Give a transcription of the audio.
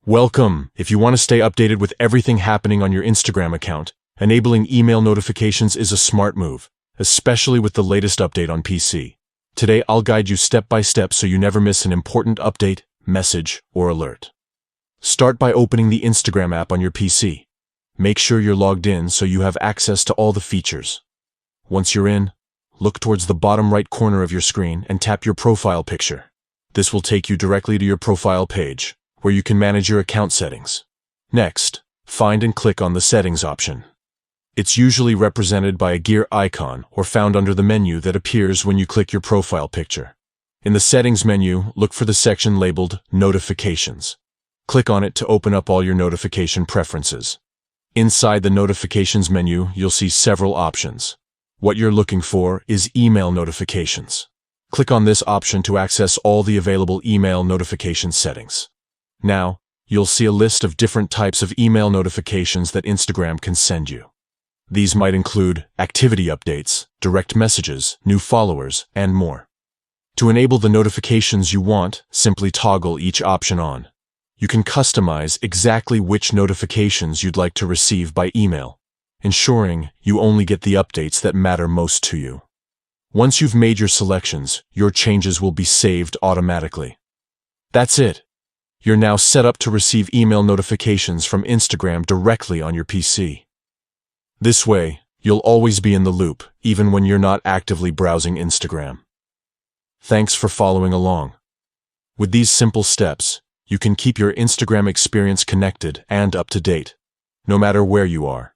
Welcome! If you want to stay updated with everything happening on your Instagram account, enabling email notifications is a smart move, especially with the latest update on PC. Today I'll guide you step by step so you never miss an important update, message, or alert. Start by opening the Instagram app on your PC. Make sure you're logged in so you have access to all the features. Once you're in, look towards the bottom right corner of your screen and tap your profile picture. This will take you directly to your profile page, where you can manage your account settings. Next, find and click on the Settings option. It's usually represented by a gear icon or found under the menu that appears when you click your profile picture. In the Settings menu, look for the section labeled Notifications. Click on it to open up all your notification preferences. Inside the Notifications menu, you'll see several options. What you're looking for is email notifications. Click on this option to access all the available email notification settings. Now, you'll see a list of different types of email notifications that Instagram can send you. These might include activity updates, direct messages, new followers, and more. To enable the notifications you want, simply toggle each option on. You can customize exactly which notifications you'd like to receive by email, ensuring you only get the updates that matter most to you. Once you've made your selections, your changes will be saved automatically. That's it. You're now set up to receive email notifications from Instagram directly on your PC. This way, you'll always be in the loop, even when you're not actively browsing Instagram. Thanks for following along. With these simple steps, you can keep your Instagram experience connected and up to date, no matter where you are.